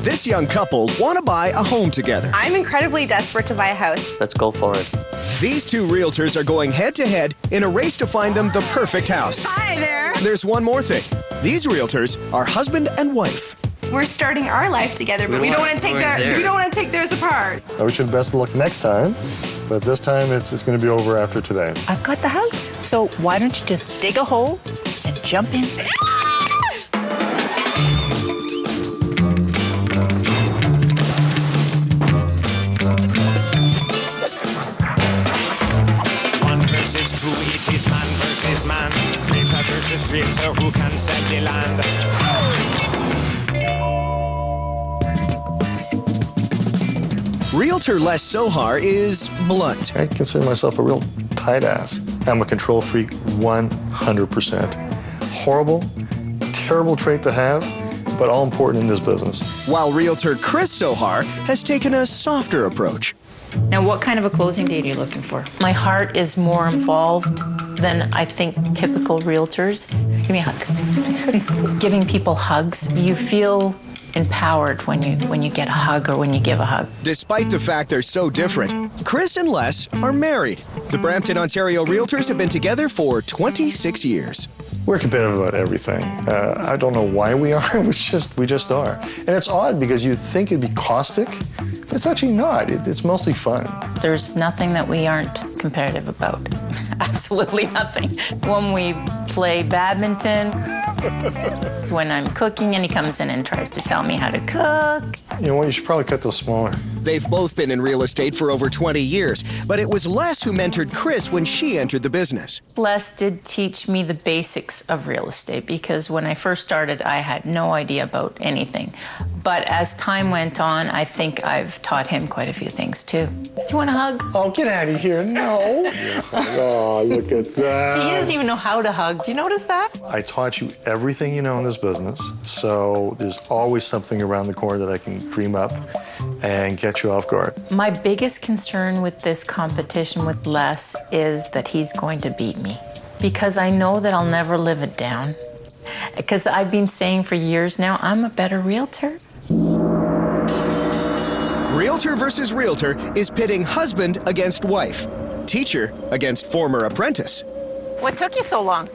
This young couple want to buy a home together. I'm incredibly desperate to buy a house. Let's go for it. These two realtors are going head-to-head in a race to find them the perfect house. Hi there. There's one more thing. These realtors are husband and wife. We're starting our life together, but we don't want to take theirs apart. I wish you the best of luck next time, but this time it's going to be over after today. I've got the house, so why don't you just dig a hole and jump in? Man versus realtor, who can sell the land? Realtor Les Sohar is blunt. I consider myself a real tight ass. I'm a control freak 100%. Horrible, terrible trait to have, but all important in this business. While realtor Chris Sohar has taken a softer approach. Now, what kind of a closing date are you looking for? My heart is more involved than I think typical realtors. Give me a hug. Giving people hugs, you feel empowered when you get a hug or when you give a hug. Despite the fact they're so different, Chris and Les are married. The Brampton, Ontario realtors have been together for 26 years. We're competitive about everything. I don't know why we are, we just are. And it's odd because you'd think it'd be caustic, but it's actually not. It's mostly fun. There's nothing that we aren't competitive about. Absolutely nothing. When we play badminton, when I'm cooking and he comes in and tries to tell me how to cook. You know what, you should probably cut those smaller. They've both been in real estate for over 20 years, but it was Les who mentored Chris when she entered the business. Les did teach me the basics of real estate because when I first started, I had no idea about anything. But as time went on, I think I've taught him quite a few things too. You want a hug? Oh, get out of here, no. Oh, look at that. See, he doesn't even know how to hug. Do you notice that? I taught you everything you know in this business, so there's always something around the corner that I can dream up and get you off guard. My biggest concern with this competition with Les is that he's going to beat me because I know that I'll never live it down. Because I've been saying for years now, I'm a better realtor. Realtor versus realtor is pitting husband against wife, teacher against former apprentice. What took you so long?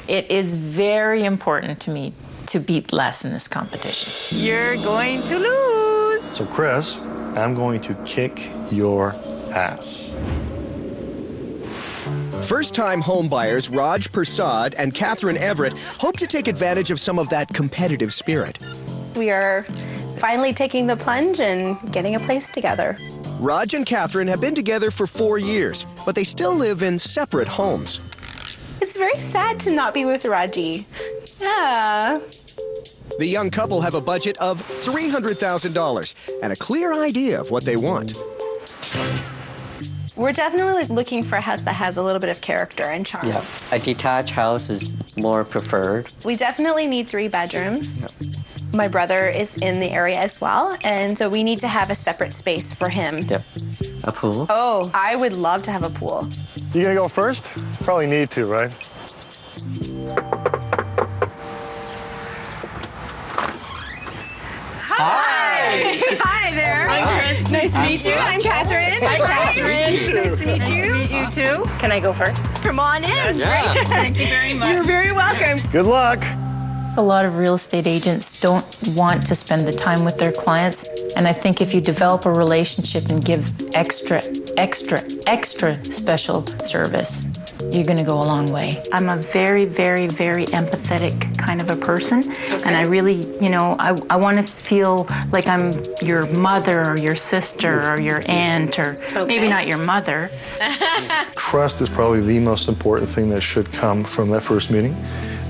It is very important to me to beat Les in this competition. You're going to lose. So, Chris, I'm going to kick your ass. First-time homebuyers Raj Persad and Catherine Everett hope to take advantage of some of that competitive spirit. We are finally taking the plunge and getting a place together. Raj and Catherine have been together for 4 years, but they still live in separate homes. It's very sad to not be with Raji. Yeah. The young couple have a budget of $300,000 and a clear idea of what they want. We're definitely looking for a house that has a little bit of character and charm. Yeah, a detached house is more preferred. We definitely need 3 bedrooms. Yep. My brother is in the area as well, and so we need to have a separate space for him. Yep. A pool? Oh, I would love to have a pool. You gonna go first? Probably need to, right? Hi! Hi there. I'm Chris. Nice to meet you. I'm Catherine. Hi, Catherine. Nice to meet you. Nice to meet you too. Can I go first? Come on in. Yeah. Thank you very much. You're very welcome. Good luck. A lot of real estate agents don't want to spend the time with their clients. And I think if you develop a relationship and give extra special service, you're going to go a long way. I'm a very, very, very empathetic kind of a person. Okay. And I really, I want to feel like I'm your mother or your sister or your aunt or maybe not your mother. Trust is probably the most important thing that should come from that first meeting.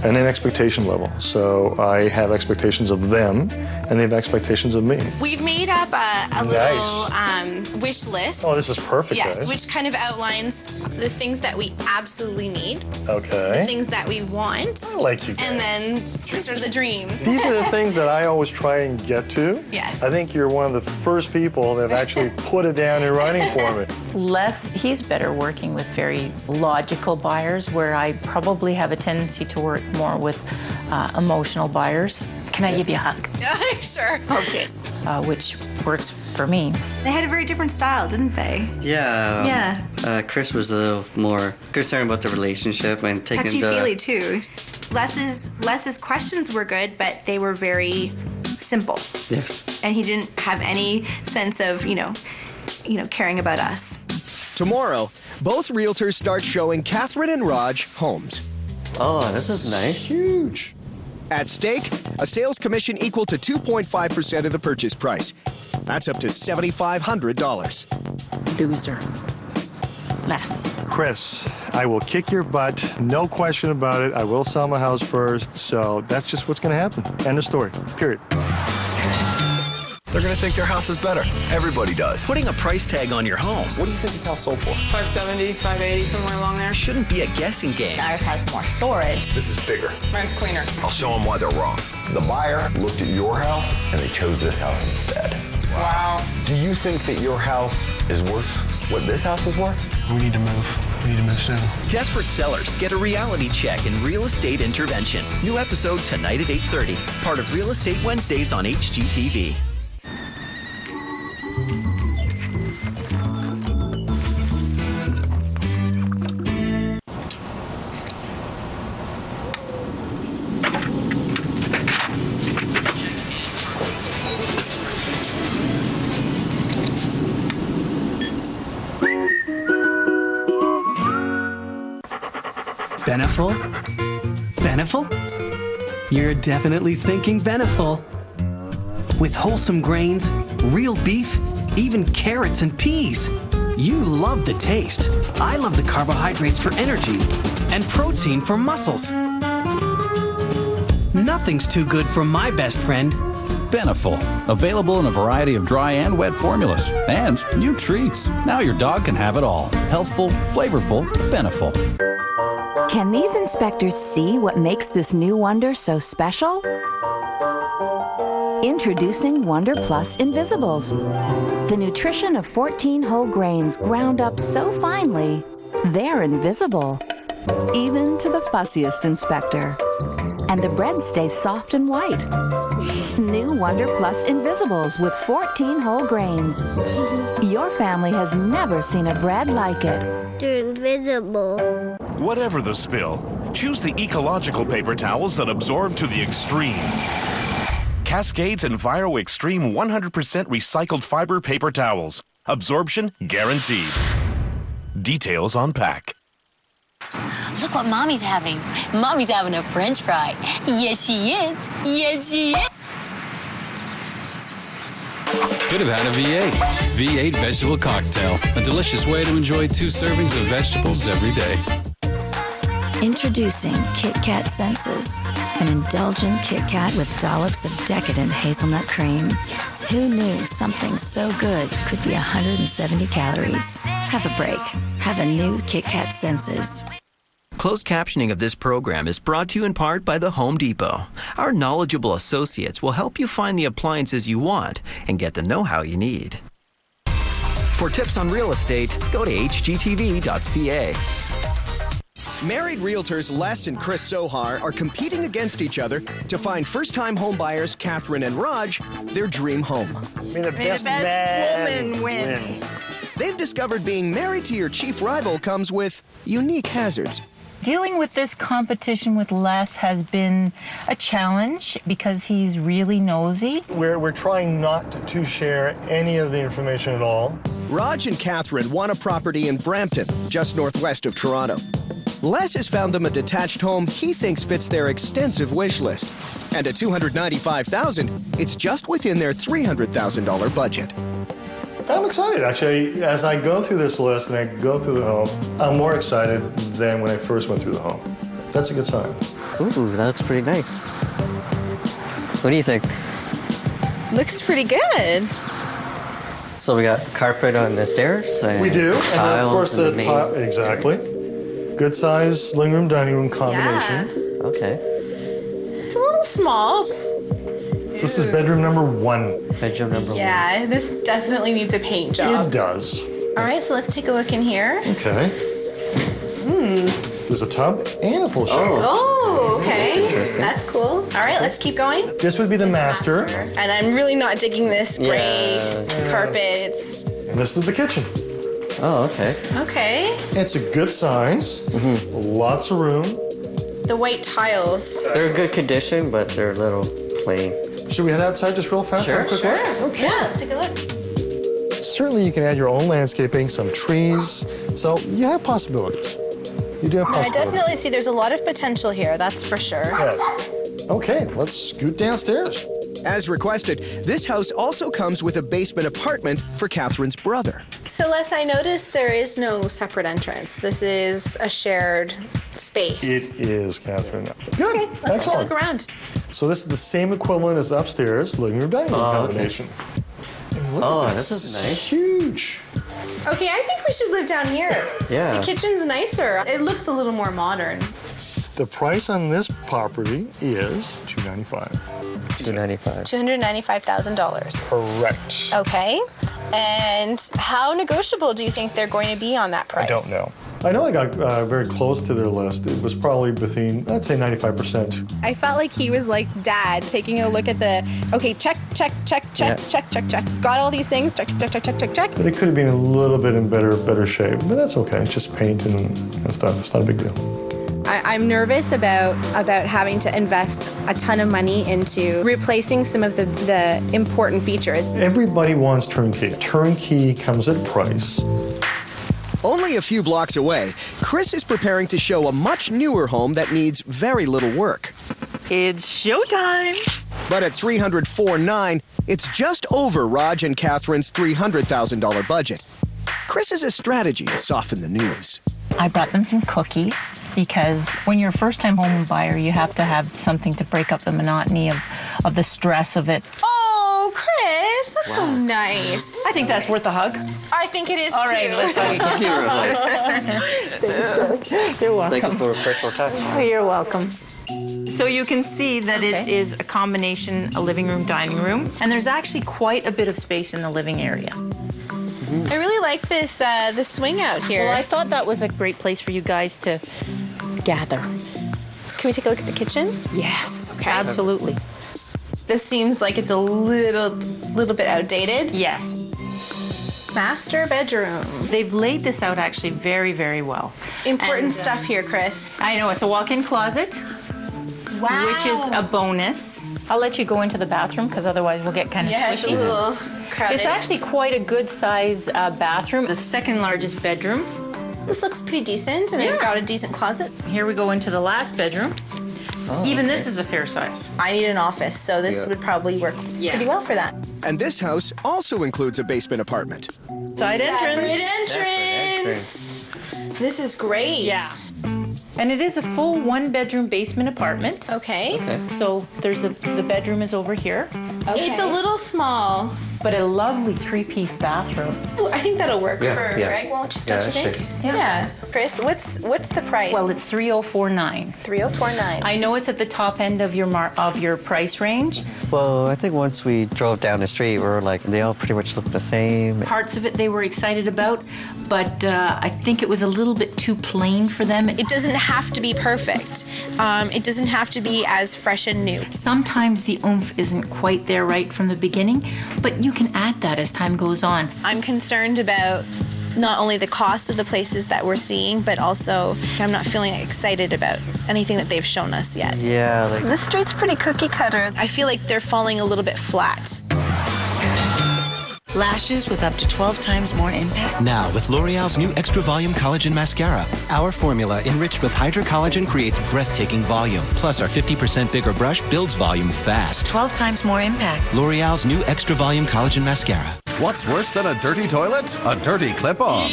And an expectation level. So I have expectations of them, and they have expectations of me. We've made up a little wish list. Oh, this is perfect. Yes, guys. which kind of outlines the things that we absolutely need. Okay. The things that we want. I like you guys. And then sort of the dreams. These are the things that I always try and get to. Yes. I think you're one of the first people that have actually put it down in writing for me. Les, he's better working with very logical buyers, where I probably have a tendency to work more with emotional buyers. Can I give you a hug? Sure. Okay. Which works for me. They had a very different style, didn't they? Yeah. Chris was a little more concerned about the relationship and taking Touchy-feely too. Les's questions were good, but they were very simple. Yes. And he didn't have any sense of, caring about us. Tomorrow, both realtors start showing Catherine and Raj homes. Oh, this is nice. Huge. At stake, a sales commission equal to 2.5% of the purchase price. That's up to $7,500. Loser. Les. Chris, I will kick your butt, no question about it. I will sell my house first, so that's just what's going to happen. End of story, period. They're going to think their house is better. Everybody does. Putting a price tag on your home What do you think this house sold for? 570, 580, somewhere along there. shouldn't be a guessing game. Ours has more storage. This is bigger. Mine's cleaner. I'll show them why they're wrong. The buyer looked at your house and they chose this house instead. Wow. Do you think that your house is worth what this house is worth? We need to move. We need to move soon. Desperate sellers get a reality check in Real Estate Intervention. New episode tonight at 8:30. Part of Real Estate Wednesdays on HGTV. Beneful? Beneful? You're definitely thinking Beneful. With wholesome grains, real beef, even carrots and peas. You love the taste. I love the carbohydrates for energy and protein for muscles. Nothing's too good for my best friend. Beneful, available in a variety of dry and wet formulas. And new treats. Now your dog can have it all. Healthful, flavorful, Beneful. Can these inspectors see what makes this new Wonder so special? Introducing Wonder Plus Invisibles. The nutrition of 14 whole grains ground up so finely, they're invisible, even to the fussiest inspector. And the bread stays soft and white. New Wonder Plus Invisibles with 14 whole grains. Your family has never seen a bread like it. They're invisible. Whatever the spill, choose the ecological paper towels that absorb to the extreme. Cascades and Viro Extreme 100% recycled fiber paper towels. Absorption guaranteed. Details on pack. Look what Mommy's having. Mommy's having a French fry. Yes, she is. Yes, she is. Could have had a V8. V8 vegetable cocktail. A delicious way to enjoy 2 servings of vegetables every day. Introducing Kit Kat Senses, an indulgent Kit Kat with dollops of decadent hazelnut cream. Who knew something so good could be 170 calories? Have a break. Have a new Kit Kat Senses. Closed captioning of this program is brought to you in part by the Home Depot. Our knowledgeable associates will help you find the appliances you want and get the know-how you need. For tips on real estate, go to hgtv.ca. Married realtors Les and Chris Sohar are competing against each other to find first-time homebuyers Catherine and Raj their dream home. May the best woman win. They've discovered being married to your chief rival comes with unique hazards. Dealing with this competition with Les has been a challenge because he's really nosy. We're trying not to share any of the information at all. Raj and Catherine want a property in Brampton, just northwest of Toronto. Les has found them a detached home he thinks fits their extensive wish list. And at $295,000, it's just within their $300,000 budget. I'm excited, actually. As I go through this list and I go through the home, I'm more excited than when I first went through the home. That's a good sign. Ooh, that looks pretty nice. What do you think? Looks pretty good. So we got carpet on the stairs. We do, and then of course the tile. Exactly. Good size living room, dining room combination. Yeah. Okay. It's a little small. This is bedroom number 1. Bedroom number 1. Yeah, this definitely needs a paint job. It does. All right, so let's take a look in here. Okay. This there's a tub and a full shower. Oh, okay. That's cool. All right, let's keep going. This would be the master. And I'm really not digging this gray carpet. And this is the kitchen. Oh, okay. Okay. It's a good size. Lots of room. The white tiles. They're in good condition, but they're a little plain. Should we head outside just real fast? Sure, Have a quick look? Okay. Yeah, let's take a look. Certainly you can add your own landscaping, some trees. So you have possibilities. You do have I possibilities. definitely see there's a lot of potential here, that's for sure. Yes. Okay, let's scoot downstairs. As requested, this house also comes with a basement apartment for Catherine's brother. So Les, I noticed there is no separate entrance. This is a shared space. It is, Catherine. Good. Okay, let's take a look around. So this is the same equivalent as upstairs, living room, dining room combination. And look at this is nice. Huge. Okay, I think we should live down here. Yeah. The kitchen's nicer. It looks a little more modern. The price on this property is $295,000. $295,000. Correct. Okay. And how negotiable do you think they're going to be on that price? I don't know. I know I got very close to their list. It was probably between, I'd say 95%. I felt like he was like Dad, taking a look at the, okay, check, check, check, check, check, check, check. Got all these things, check, check, check, check, check, check. But it could have been a little bit in better shape. But that's okay. It's just paint and stuff. It's not a big deal. I'm nervous about having to invest a ton of money into replacing some of the important features. Everybody wants turnkey. Turnkey comes at a price. Only a few blocks away, Chris is preparing to show a much newer home that needs very little work. It's showtime! But at $304,900, it's just over Raj and Catherine's $300,000 budget. Chris has a strategy to soften the news. I brought them some cookies because when you're a first-time home buyer, you have to have something to break up the monotony of the stress of it. Oh, Chris, that's so nice. I think that's worth a hug. I think it is All too. right, let's hug again. You're welcome. Thank you for a personal touch. Oh, you're welcome. So you can see that it is a combination, a living room, dining room, and there's actually quite a bit of space in the living area. I really like this this swing out here. Well, I thought that was a great place for you guys to gather. Can we take a look at the kitchen? Yes, okay. Absolutely. This seems like it's a little bit outdated. Yes. Master bedroom. They've laid this out actually very, very well. Important stuff here, Chris. I know, it's a walk-in closet. Wow. Which is a bonus. I'll let you go into the bathroom because otherwise we'll get kind of squishy. It's a little crowded. It's actually quite a good size bathroom, the second largest bedroom. This looks pretty decent, and it's got a decent closet. Here we go into the last bedroom. Oh, Even this is a fair size. I need an office, so this would probably work pretty well for that. And this house also includes a basement apartment. Side entrance. This is great. Yeah. And it is a full one-bedroom basement apartment. Okay. So there's the bedroom is over here. Okay. It's a little small. But a lovely three-piece bathroom. Ooh, I think that'll work for Greg, don't you think? Yeah. Chris, what's the price? Well, it's $304,900. $304,900. I know it's at the top end of your price range. Well, I think once we drove down the street, we were like, they all pretty much look the same. Parts of it they were excited about, but I think it was a little bit too plain for them. It doesn't have to be perfect. It doesn't have to be as fresh and new. Sometimes the oomph isn't quite there right from the beginning, but you can add that as time goes on. I'm concerned about not only the cost of the places that we're seeing, but also I'm not feeling excited about anything that they've shown us yet. Yeah, like... The street's pretty cookie cutter. I feel like they're falling a little bit flat. Lashes with up to 12 times more impact. Now with L'Oreal's new Extra Volume Collagen Mascara. Our formula enriched with Hydrocollagen creates breathtaking volume. Plus our 50% bigger brush builds volume fast. 12 times more impact. L'Oreal's new Extra Volume Collagen Mascara. What's worse than a dirty toilet? A dirty clip-on.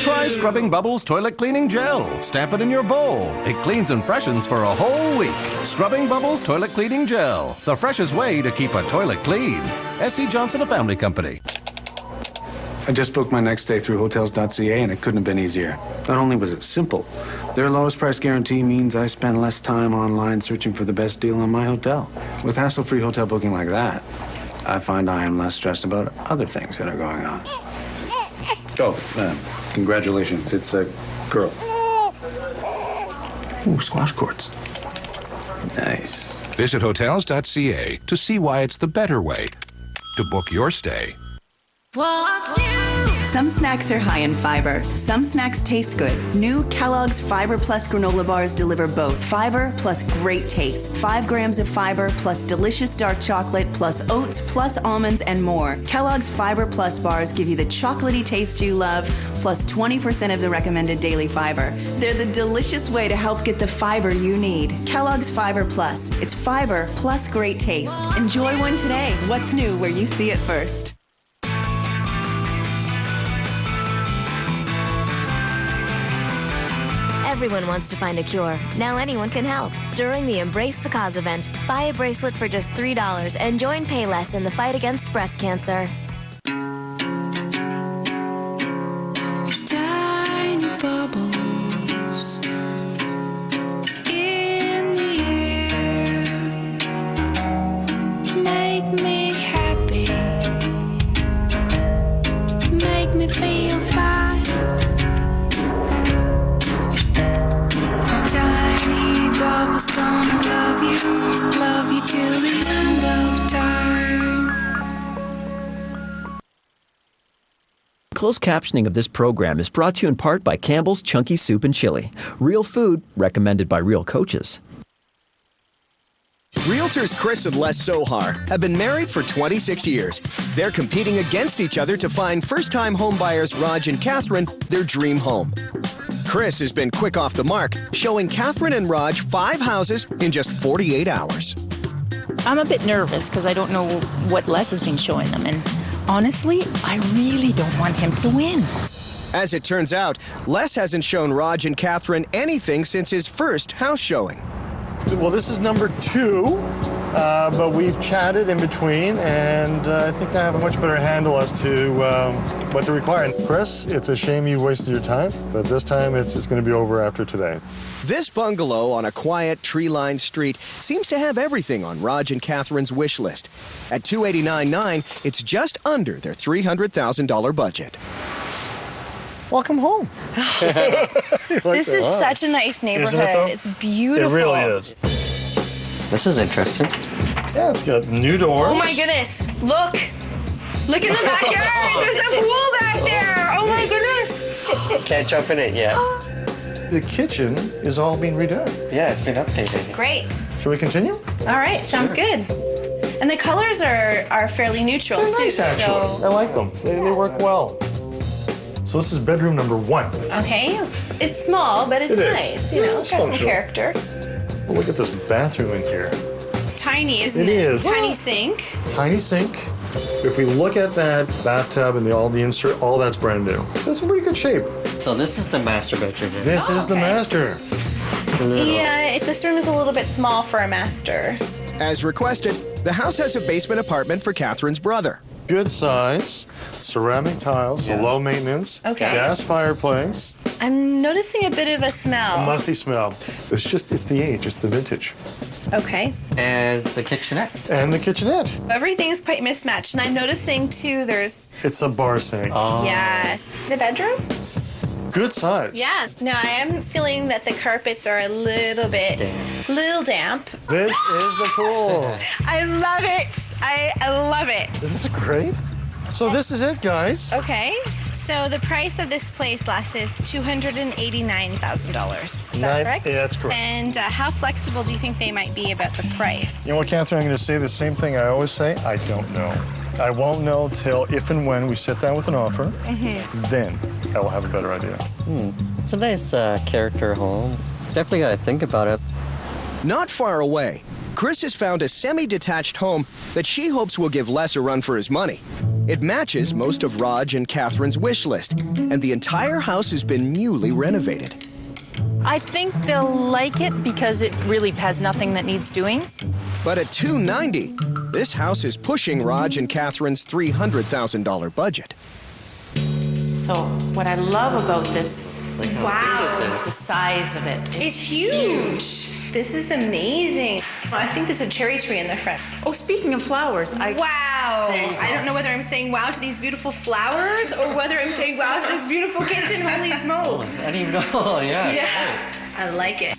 Try Scrubbing Bubbles Toilet Cleaning Gel. Stamp it in your bowl. It cleans and freshens for a whole week. Scrubbing Bubbles Toilet Cleaning Gel. The freshest way to keep a toilet clean. S.C. Johnson, a family company. I just booked my next stay through Hotels.ca, and it couldn't have been easier. Not only was it simple, their lowest price guarantee means I spend less time online searching for the best deal on my hotel. With hassle-free hotel booking like that, I find I am less stressed about other things that are going on. Oh, congratulations. It's a girl. Ooh, squash courts. Nice. Visit hotels.ca to see why it's the better way to book your stay. Some snacks are high in fiber. Some snacks taste good. New Kellogg's Fiber Plus granola bars deliver both fiber plus great taste. 5 grams of fiber plus delicious dark chocolate plus oats plus almonds and more. Kellogg's Fiber Plus bars give you the chocolatey taste you love plus 20% of the recommended daily fiber. They're the delicious way to help get the fiber you need. Kellogg's Fiber Plus. It's fiber plus great taste. Enjoy one today. What's new where you see it first? Everyone wants to find a cure. Now anyone can help. During the Embrace the Cause event, buy a bracelet for just $3 and join Payless in the fight against breast cancer. Tiny bubbles in the air make me happy, make me feel fine. Tiny bubbles gonna love you till the end of time. Closed captioning of this program is brought to you in part by Campbell's Chunky Soup and Chili. Real food recommended by real coaches. Realtors Chris and Les Sohar have been married for 26 years. They're competing against each other to find first-time homebuyers Raj and Catherine their dream home. Chris has been quick off the mark, showing Catherine and Raj 5 houses in just 48 hours. I'm a bit nervous because I don't know what Les has been showing them, and honestly, I really don't want him to win. As it turns out, Les hasn't shown Raj and Catherine anything since his first house showing. Well, this is number 2, but we've chatted in between, and I think I have a much better handle as to what to require. Chris, it's a shame you wasted your time, but this time it's going to be over after today. This bungalow on a quiet, tree-lined street seems to have everything on Raj and Catherine's wish list. At $289,900, it's just under their $300,000 budget. Welcome home. This is such a nice neighborhood. It's beautiful. It really is. This is interesting. Yeah, it's got new doors. Oh my goodness. Look in the backyard. There's a pool back there. Oh my goodness. Can't jump in it yet. The kitchen is all being redone. Yeah, it's been updated. Great. Shall we continue? All right, sounds good. And the colors are fairly neutral They're too. nice, actually. So I like them. They work well. So this is bedroom number 1. okay, it's small, but it's nice. You know, it's got some character. Well, look at this bathroom in here. It's tiny, isn't it? It is. Tiny sink. Tiny sink. If we look at that bathtub and all the insert, all that's brand new. So it's in pretty good shape. So this is the master bedroom. This is the master. Yeah, this room is a little bit small for a master. As requested, the house has a basement apartment for Catherine's brother. Good size, ceramic tiles, so low maintenance, Okay. gas fireplace, I'm noticing a bit of a smell. a musty smell. It's the age, it's the vintage. Okay. And the kitchenette. And the kitchenette. Everything's quite mismatched, and I'm noticing too. There's It's a bar sink. yeah, the bedroom. Good size. Yeah. Now I am feeling that the carpets are a little bit, damp. This is the pool. I love it. I love it. This is great. So this is it, guys. Okay. So the price of this place, Les, is $289,000. Is that correct? Yeah, that's correct. And how flexible do you think they might be about the price? You know what, Catherine? I'm going to say the same thing I always say. I don't know. I won't know till if and when we sit down with an offer. Then I will have a better idea. It's a nice character home. Definitely got to think about it. Not far away, Chris has found a semi-detached home that she hopes will give Les a run for his money. It matches most of Raj and Catherine's wish list, and the entire house has been newly renovated. I think they'll like it because it really has nothing that needs doing. But at $290,000, this house is pushing Raj and Catherine's $300,000 budget. So what I love about this, Wow. the size of it. It's huge. This is amazing. I think there's a cherry tree in the front. Oh, speaking of flowers, Wow. I don't know whether I'm saying wow to these beautiful flowers or whether I'm saying wow to this beautiful kitchen. Holy smokes. I didn't even know. Yeah. Yeah. I like it.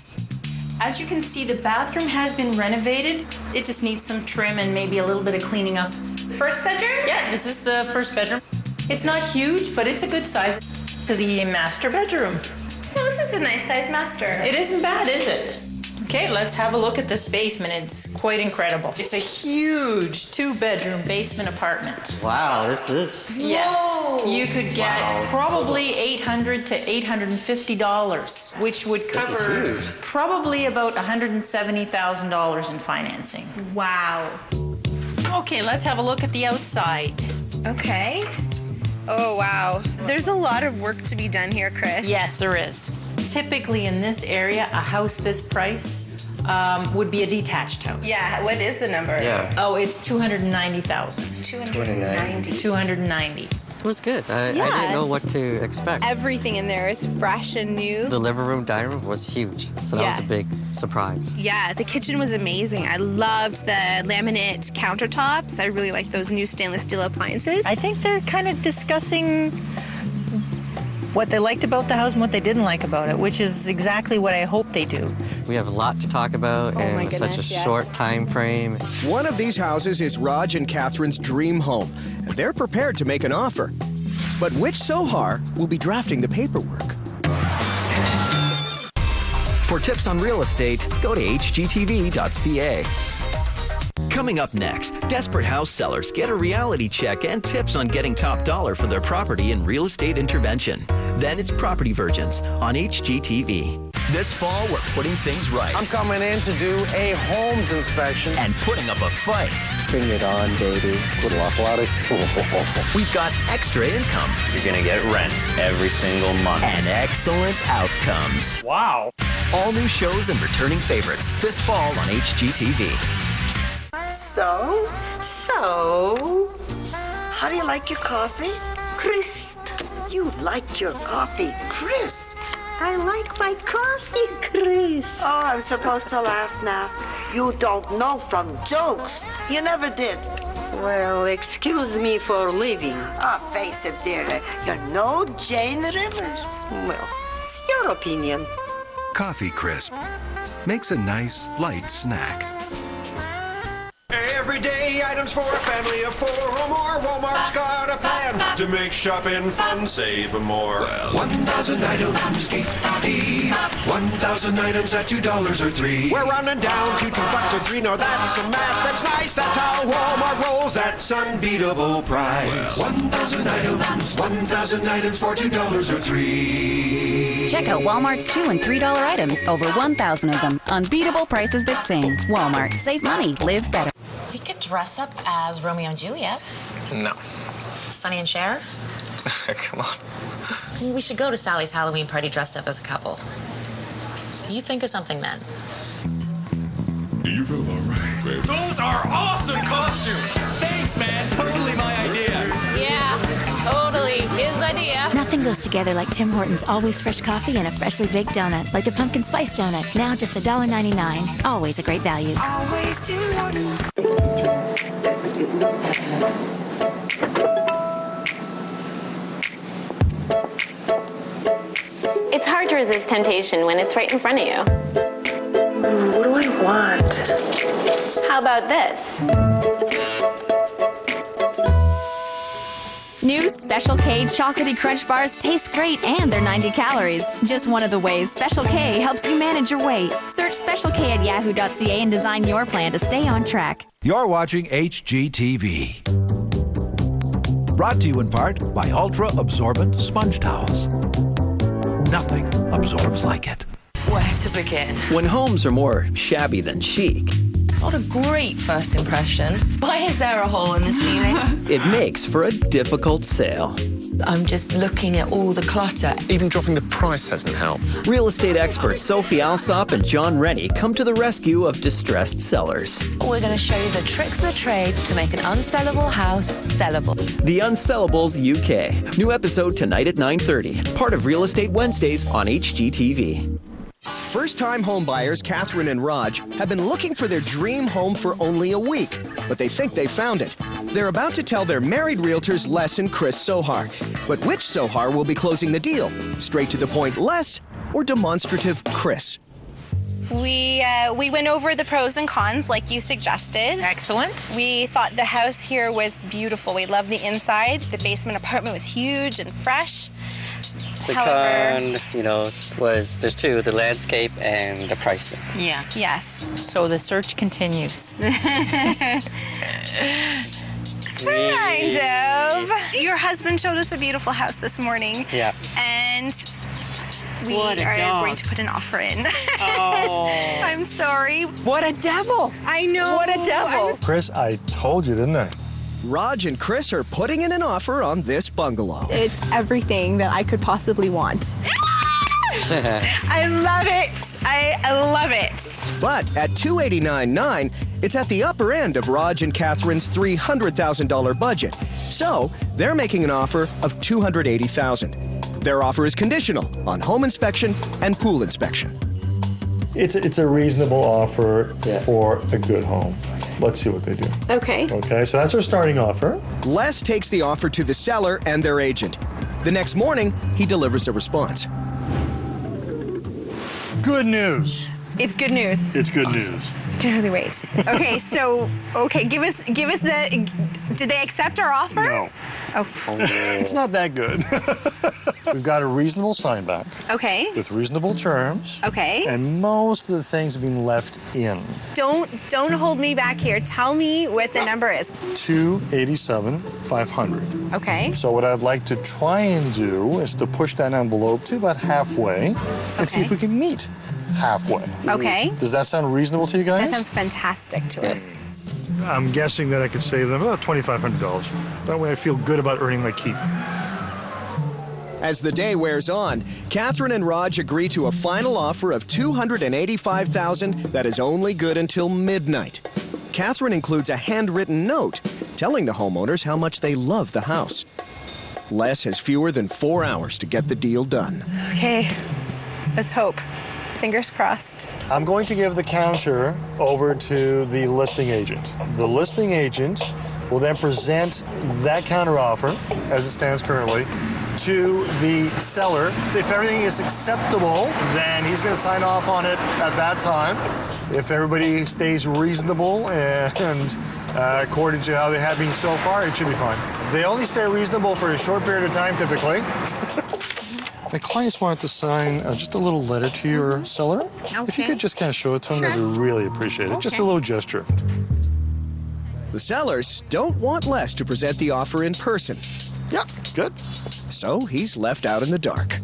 As you can see, the bathroom has been renovated. It just needs some trim and maybe a little bit of cleaning up. First bedroom? Yeah, this is the first bedroom. It's not huge, but it's a good size. To the master bedroom. Well, this is a nice size master. It isn't bad, is it? Okay, let's have a look at this basement. It's quite incredible. It's a huge 2-bedroom basement apartment. Wow, this is... Yes, Whoa. you could get probably $800 to $850, which would cover probably about $170,000 in financing. Wow. Okay, let's have a look at the outside. Okay. Oh, wow. There's a lot of work to be done here, Chris. Yes, there is. Typically in this area, a house this price would be a detached house. Yeah, what is the number? Yeah. Oh, it's $290,000. 290. 290. It was good. I didn't know what to expect. Everything in there is fresh and new. The living room, dining room was huge, so that was a big surprise. Yeah, the kitchen was amazing. I loved the laminate countertops. I really like those new stainless steel appliances. I think they're kind of discussing what they liked about the house and what they didn't like about it, which is exactly what I hope they do. We have a lot to talk about in such a short time frame. One of these houses is Raj and Catherine's dream home, and they're prepared to make an offer. But which Sohar will be drafting the paperwork? For tips on real estate, go to HGTV.ca. Coming up next, desperate house sellers get a reality check and tips on getting top dollar for their property in real estate intervention. Then it's Property Virgins on HGTV. This fall, we're putting things right. I'm coming in to do a homes inspection. And putting up a fight. Bring it on, baby. Good luck, Lottie. We've got extra income. You're gonna get rent every single month. And excellent outcomes. Wow. All new shows and returning favorites this fall on HGTV. So, how do you like your coffee? Crisp. You like your coffee crisp. I like my coffee crisp. Oh, I'm supposed to laugh now. You don't know from jokes. You never did. Well, excuse me for leaving. Oh, face it, dear. You're no Jane Rivers. Well, it's your opinion. Coffee Crisp makes a nice, light snack. Everyday items for a family of 4 or more. Walmart's got a plan to make shopping fun, save more. 1,000 items, 1,000 items at $2 or $3. We're running down to $2 or $3. No, that's some math. That's nice. That's how Walmart rolls. That's unbeatable price. 1,000 items, 1,000 items for $2 or $3. Check out Walmart's $2 and $3 items. Over 1,000 of them. Unbeatable prices that sing. Walmart. Save money. Live better. We could dress up as Romeo and Juliet. No. Sonny and Cher. Come on. We should go to Sally's Halloween party dressed up as a couple. You think of something then. Do you feel all right, babe? Those are awesome costumes. Thanks, man. Totally my idea. Yeah, totally his idea. Nothing goes together like Tim Hortons' always fresh coffee and a freshly baked donut, like the pumpkin spice donut, now just $1.99. Always a great value. Always Tim Hortons. It's hard to resist temptation when it's right in front of you. What do I want? How about this? New Special K chocolatey crunch bars taste great and they're 90 calories. Just one of the ways Special K helps you manage your weight. Search Special K at yahoo.ca and design your plan to stay on track. You're watching HGTV. Brought to you in part by Ultra Absorbent Sponge Towels. Nothing absorbs like it. Where to begin? When homes are more shabby than chic, What a great first impression. Why is there a hole in the ceiling? it makes for a difficult sale. I'm just looking at all the clutter. Even dropping the price hasn't helped. Real estate experts Sophie Alsop and John Rennie come to the rescue of distressed sellers. We're going to show you the tricks of the trade to make an unsellable house sellable. The Unsellables UK. New episode tonight at 9:30. Part of Real Estate Wednesdays on HGTV. First-time homebuyers Catherine and Raj have been looking for their dream home for only a week, but they think they found it. They're about to tell their married realtors Les and Chris Sohar. But which Sohar will be closing the deal? Straight to the point Les or demonstrative Chris? We went over the pros and cons like you suggested. Excellent. We thought the house here was beautiful. We loved the inside. The basement apartment was huge and fresh. The However, con, was there's two, the landscape and the pricing. Yeah. Yes. So the search continues. Kind of. Your husband showed us a beautiful house this morning. Yeah. And we What a are dog. going to put an offer in. Oh. I'm sorry. What a devil. I know. What a devil. Chris, I told you, didn't I? Raj and Chris are putting in an offer on this bungalow. It's everything that I could possibly want. I love it. I love it. But at $289,900, it's at the upper end of Raj and Catherine's $300,000 budget. So they're making an offer of $280,000. Their offer is conditional on home inspection and pool inspection. It's a reasonable offer for a good home. Let's see what they do. Okay. Okay, so that's our starting offer. Les takes the offer to the seller and their agent. The next morning, he delivers a response. Good news. It's good news. It's good news. I can hardly wait. Okay, so give us the. Did they accept our offer? No. Oh. It's not that good. We've got a reasonable sign back Okay. with reasonable terms. Okay. And most of the things have been left in. Don't hold me back here. Tell me what the number is. $287,500. Okay. So what I'd like to try and do is to push that envelope to about halfway and see if we can meet halfway. Okay. Does that sound reasonable to you guys? That sounds fantastic to us. I'm guessing that I could save them about $2,500. That way I feel good about earning my keep. As the day wears on, Catherine and Raj agree to a final offer of $285,000 that is only good until midnight. Catherine includes a handwritten note telling the homeowners how much they love the house. Les has fewer than 4 hours to get the deal done. Okay. Let's hope. Fingers crossed. I'm going to give the counter over to the listing agent. The listing agent will then present that counter offer, as it stands currently, to the seller. If everything is acceptable, then he's going to sign off on it at that time. If everybody stays reasonable and according to how they have been so far, it should be fine. They only stay reasonable for a short period of time, typically. My clients wanted to sign just a little letter to your seller. Okay. If you could just kind of show it to them, that'd be really appreciated. Just a little gesture. The sellers don't want Les to present the offer in person. Yeah, good. So he's left out in the dark.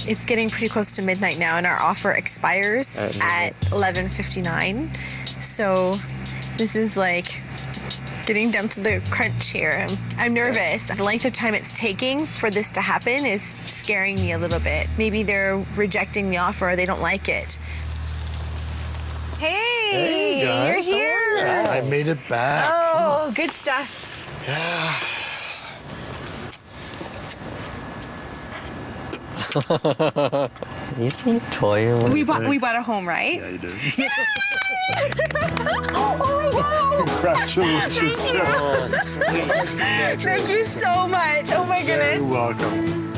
It's getting pretty close to midnight now, and our offer expires at 11:59. So this is like getting down to the crunch here. I'm nervous. The length of time it's taking for this to happen is scaring me a little bit. Maybe they're rejecting the offer or they don't like it. Hey, guys. you're here. I made it back. Oh, good stuff. Yeah. Easy toy. We bought a home, right? Yeah, you did. Oh my God! Congratulations, Thank you so much. Oh my goodness. You're welcome.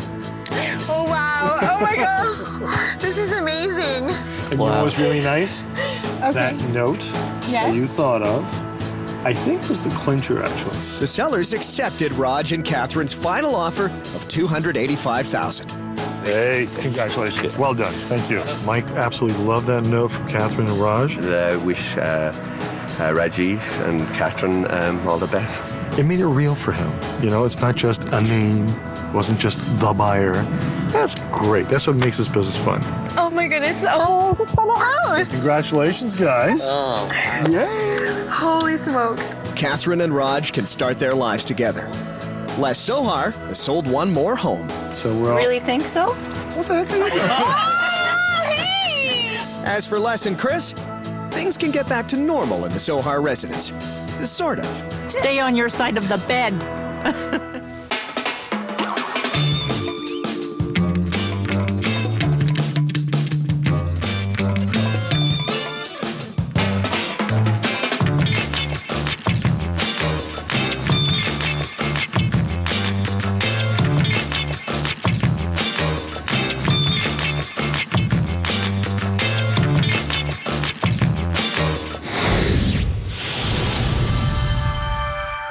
Oh wow. Oh my gosh. This is amazing. And you know what was really nice? Okay. That note that you thought of, I think was the clincher, actually. The sellers accepted Raj and Catherine's final offer of $285,000. Hey, congratulations. Well done. Thank you. Mike absolutely loved that note from Catherine and Raj. I wish Rajiv and Catherine all the best. It made it real for him. You know, it's not just a name, it wasn't just the buyer. That's great. That's what makes this business fun. Oh my goodness. Oh, just bought a house. Congratulations, guys. Oh. Yay. Holy smokes. Catherine and Raj can start their lives together. Les Sohar has sold one more home. So we're all... Really think so? What the heck are you doing? Oh, hey! As for Les and Chris, things can get back to normal in the Sohar residence. Sort of. Stay on your side of the bed.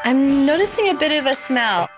I'm noticing a bit of a smell.